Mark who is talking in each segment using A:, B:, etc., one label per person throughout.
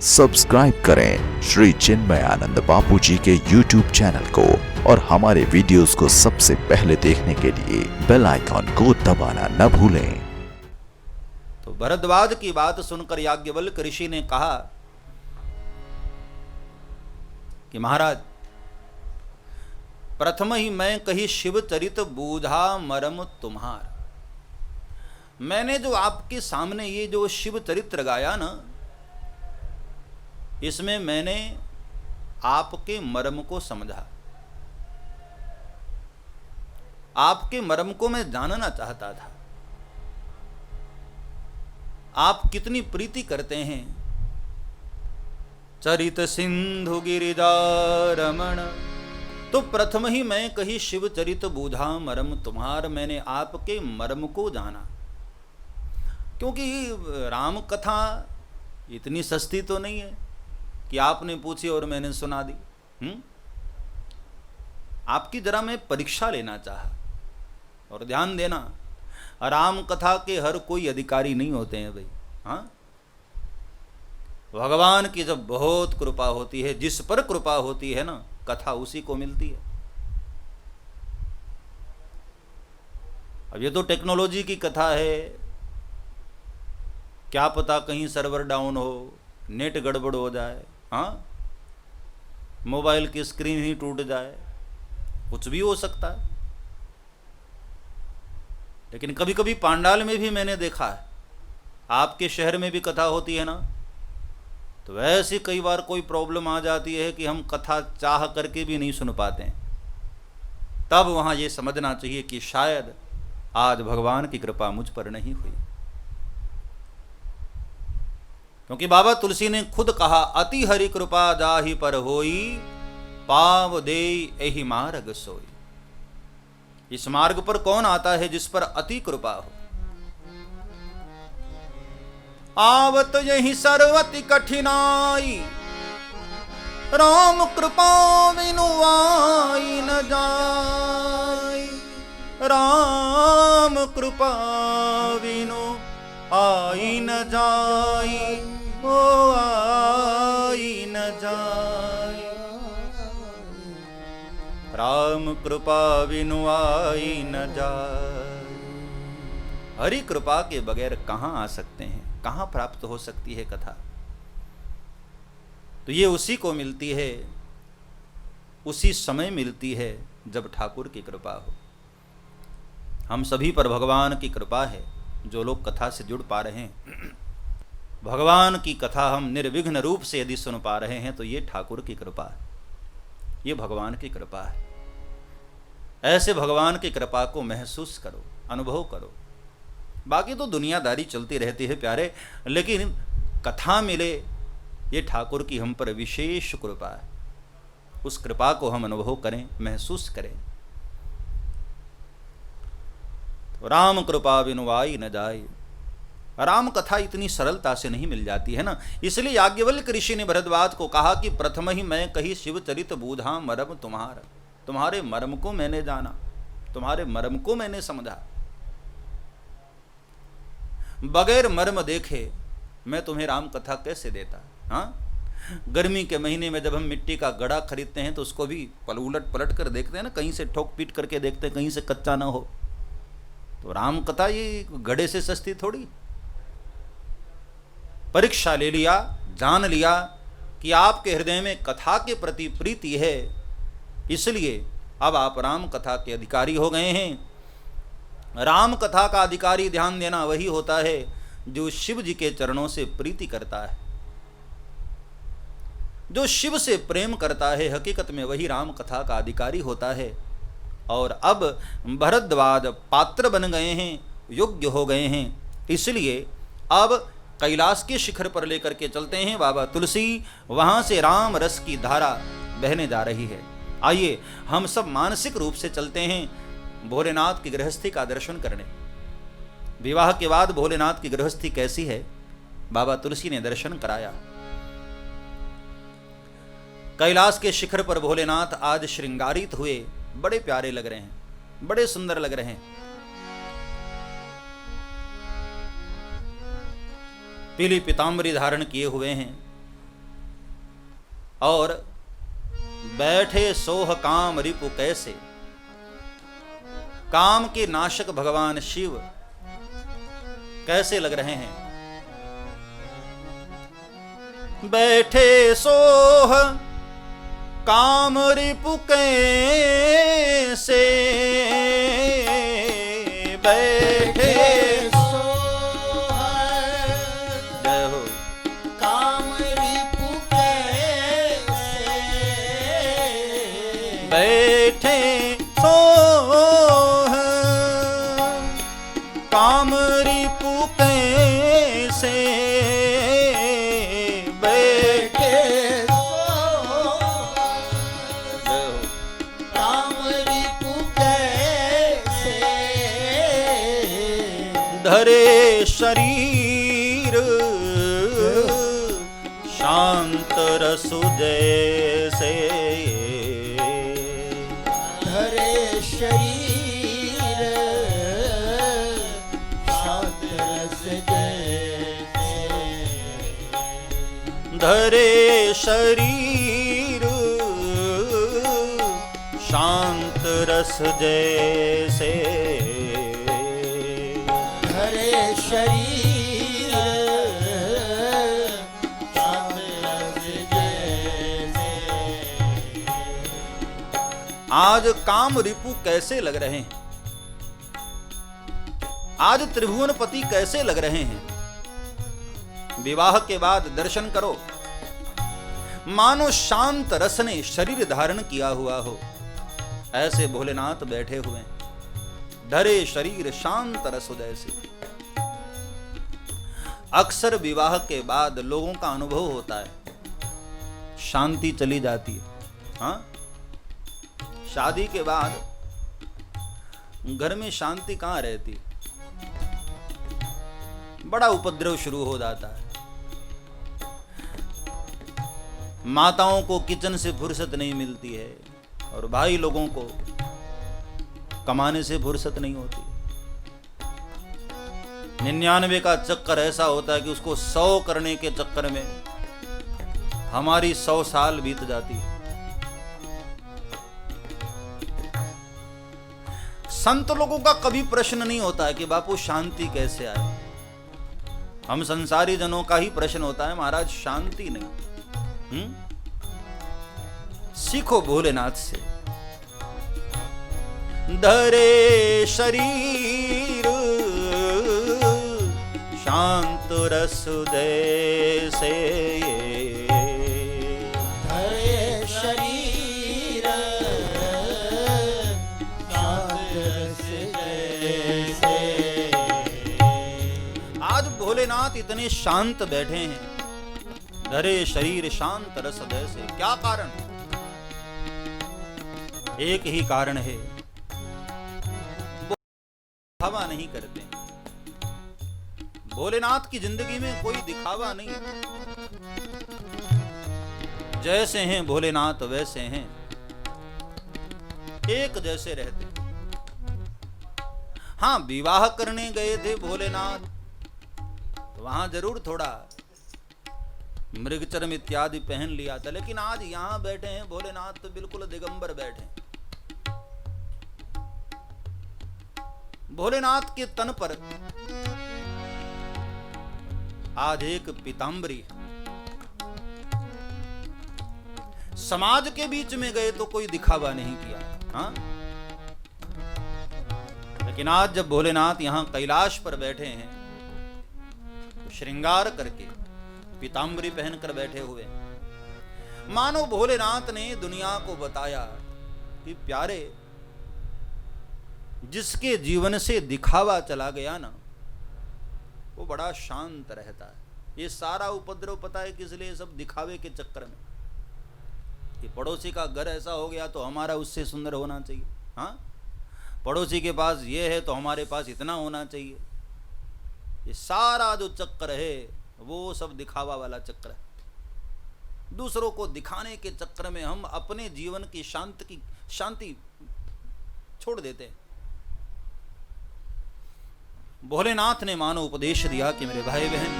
A: Subscribe करें श्री चिन्मयानंद बापू जी के YouTube channel को और हमारे वीडियोस को सबसे पहले देखने के लिए बेल आइकॉन को दबाना न भूलें।
B: तो भरद्वाज की बात सुनकर याज्ञवल्क्य ऋषि ने कहा कि महाराज, प्रथम ही मैं कही शिव चरित बूझा मरम तुम्हार। मैंने जो आपके सामने ये जो शिव चरित्र गाया ना, इसमें मैंने आपके मर्म को समझा, आपके मर्म को मैं जानना चाहता था। आप कितनी प्रीति करते हैं। चरित सिंधु गिरिजा रमण, तो प्रथम ही मैं कही शिव चरित बूझा मर्म तुम्हार। मैंने आपके मर्म को जाना, क्योंकि राम कथा इतनी सस्ती तो नहीं है कि आपने पूछी और मैंने सुना दी। आपकी जरा मैं परीक्षा लेना चाहा। और ध्यान देना, राम कथा के हर कोई अधिकारी नहीं होते हैं भाई। हाँ, भगवान की जब बहुत कृपा होती है, जिस पर कृपा होती है ना, कथा उसी को मिलती है। अब ये तो टेक्नोलॉजी की कथा है, क्या पता कहीं सर्वर डाउन हो, नेट गड़बड़ हो जाए, हाँ, मोबाइल की स्क्रीन ही टूट जाए, कुछ भी हो सकता है। लेकिन कभी कभी पांडाल में भी मैंने देखा है, आपके शहर में भी कथा होती है ना, तो वैसे कई बार कोई प्रॉब्लम आ जाती है कि हम कथा चाह करके भी नहीं सुन पाते हैं। तब वहाँ ये समझना चाहिए कि शायद आज भगवान की कृपा मुझ पर नहीं हुई। क्योंकि बाबा तुलसी ने खुद कहा, अति हरि कृपा जाहि पर होई, पाव दे एहि मार्ग सोई। इस मार्ग पर कौन आता है जिस पर अति कृपा हो। आवत यही सर्वति कठिनाई, राम कृपा बिनु आई न जाई। राम कृपा बिनु आई न जाई, ओ आई न जाई। राम कृपा बिनु आई न जाई। हरि कृपा के बगैर कहां आ सकते हैं, कहां प्राप्त हो सकती है कथा। तो ये उसी को मिलती है, उसी समय मिलती है जब ठाकुर की कृपा हो। हम सभी पर भगवान की कृपा है, जो लोग कथा से जुड़ पा रहे हैं। भगवान की कथा हम निर्विघ्न रूप से यदि सुन पा रहे हैं तो ये ठाकुर की कृपा है, ये भगवान की कृपा है। ऐसे भगवान की कृपा को महसूस करो, अनुभव करो। बाकी तो दुनियादारी चलती रहती है प्यारे, लेकिन कथा मिले, ये ठाकुर की हम पर विशेष कृपा है। उस कृपा को हम अनुभव करें, महसूस करें। तो राम कृपा बिनु आई न जाए। राम कथा इतनी सरलता से नहीं मिल जाती है ना, इसलिए याज्ञवल्क्य ऋषि ने भरद्वाज को कहा कि प्रथम ही मैं कही शिव चरित बूझा मर्म तुम्हार। तुम्हारे मर्म को मैंने जाना, तुम्हारे मर्म को मैंने समझा। बगैर मर्म देखे मैं तुम्हें राम कथा कैसे देता। हाँ, गर्मी के महीने में जब हम मिट्टी का घड़ा खरीदते हैं तो उसको भी उलट पलट कर देखते हैं ना, कहीं से ठोक पीट करके देखते हैं, कहीं से कच्चा ना हो। तो राम कथा ये घड़े से सस्ती थोड़ी। परीक्षा ले लिया, जान लिया कि आपके हृदय में कथा के प्रति प्रीति है, इसलिए अब आप राम कथा के अधिकारी हो गए हैं। राम कथा का अधिकारी, ध्यान देना, वही होता है जो शिव जी के चरणों से प्रीति करता है, जो शिव से प्रेम करता है। हकीकत में वही राम कथा का अधिकारी होता है। और अब भरद्वाज पात्र बन गए हैं, योग्य हो गए हैं, इसलिए अब कैलाश के शिखर पर लेकर के चलते हैं बाबा तुलसी। वहां से राम रस की धारा बहने जा रही है। आइए हम सब मानसिक रूप से चलते हैं भोलेनाथ की गृहस्थी का दर्शन करने। विवाह के बाद भोलेनाथ की गृहस्थी कैसी है, बाबा तुलसी ने दर्शन कराया। कैलाश के शिखर पर भोलेनाथ आज श्रृंगारित हुए, बड़े प्यारे लग रहे हैं, बड़े सुंदर लग रहे हैं। पीली पीताम्बरी धारण किए हुए हैं, और बैठे सोह काम रिपु कैसे, काम के नाशक भगवान शिव कैसे लग रहे हैं। बैठे सोह काम रिपु कैसे, बैठे
C: सोह
B: जय हो
C: काम रिपु कैसे,
B: बैठे सोह काम रिपु कैसे, बैठे
C: काम रिपु कैसे,
B: धरे शरीर शांत रसु जैसे,
C: धरे शरीर शांत रस जैसे,
B: धरे शरीर शांत रस जैसे,
C: धरे शरीर शांत रस जैसे।
B: आज काम रिपु कैसे लग रहे हैं, आज त्रिभुवनपति कैसे लग रहे हैं। विवाह के बाद दर्शन करो, मानो शांत रस ने शरीर धारण किया हुआ हो, ऐसे भोलेनाथ बैठे हुए, धरे शरीर शांत रस जैसे। अक्सर विवाह के बाद लोगों का अनुभव होता है शांति चली जाती है। हाँ, शादी के बाद घर में शांति कहाँ रहती, बड़ा उपद्रव शुरू हो जाता है। माताओं को किचन से फुर्सत नहीं मिलती है और भाई लोगों को कमाने से फुर्सत नहीं होती। 99 का चक्कर ऐसा होता है कि उसको 100 करने के चक्कर में हमारी 100 साल बीत जाती है। संत लोगों का कभी प्रश्न नहीं होता है कि बापू शांति कैसे आए। हम संसारी जनों का ही प्रश्न होता है महाराज शांति नहीं। सीखो भोलेनाथ से। धरे शरीर शांत रस जैसे,
C: धरे शरीर शांत रस जैसे।
B: आज भोलेनाथ इतने शांत बैठे हैं, धरे शरीर शांत रस जैसे। क्या कारण? एक ही कारण है, वो दिखावा नहीं करते। भोलेनाथ की जिंदगी में कोई दिखावा नहीं है। जैसे हैं भोलेनाथ वैसे हैं, एक जैसे रहते। हाँ, विवाह करने गए थे भोलेनाथ, वहां जरूर थोड़ा मृगचर्म इत्यादि पहन लिया था, लेकिन आज यहां बैठे हैं भोलेनाथ तो बिल्कुल दिगंबर बैठे। भोलेनाथ के तन पर आज एक पीतांबरी। समाज के बीच में गए तो कोई दिखावा नहीं किया। हाँ, लेकिन आज जब भोलेनाथ यहां कैलाश पर बैठे हैं तो श्रृंगार करके पीतांबरी पहनकर बैठे हुए, मानो भोलेनाथ ने दुनिया को बताया कि प्यारे, जिसके जीवन से दिखावा चला गया ना, वो बड़ा शांत रहता है। ये सारा उपद्रव पता है किस लिए? सब दिखावे के चक्कर में। कि पड़ोसी का घर ऐसा हो गया तो हमारा उससे सुंदर होना चाहिए। हाँ, पड़ोसी के पास ये है तो हमारे पास इतना होना चाहिए। ये सारा जो चक्कर है वो सब दिखावा वाला चक्र है। दूसरों को दिखाने के चक्कर में हम अपने जीवन की शांति छोड़ देते हैं। भोलेनाथ ने मानो उपदेश दिया कि मेरे भाई बहन,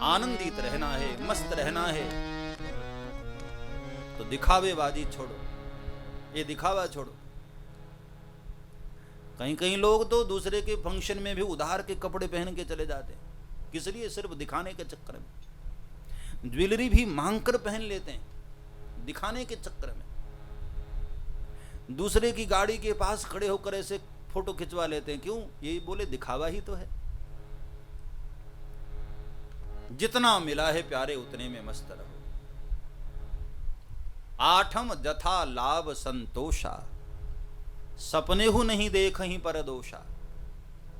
B: आनंदित रहना है, मस्त रहना है, तो दिखावेबाजी छोड़ो, ये दिखावा छोड़ो। कहीं कहीं लोग तो दूसरे के फंक्शन में भी उधार के कपड़े पहन के चले जाते हैं, किस लिए? सिर्फ दिखाने के चक्कर में। ज्वेलरी भी मांग कर पहन लेते हैं दिखाने के चक्कर में। दूसरे की गाड़ी के पास खड़े होकर ऐसे फोटो खिंचवा लेते हैं, क्यों? ये बोले दिखावा ही तो है। जितना मिला है प्यारे उतने में मस्त रहो। आठम जथा लाभ संतोषा, सपने हु नहीं देखहीं पर दोषा।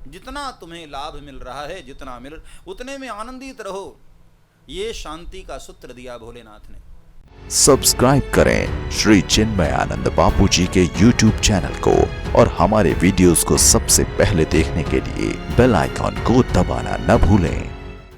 B: जितना तुम्हें लाभ मिल रहा है, जितना मिल उतने में आनंदित रहो। ये शांति का सूत्र दिया भोलेनाथ ने।
A: सब्सक्राइब करें श्री चिन्मयानंद बापू जी के YouTube चैनल को और हमारे वीडियोस को सबसे पहले देखने के लिए बेल आइकॉन को दबाना न भूलें।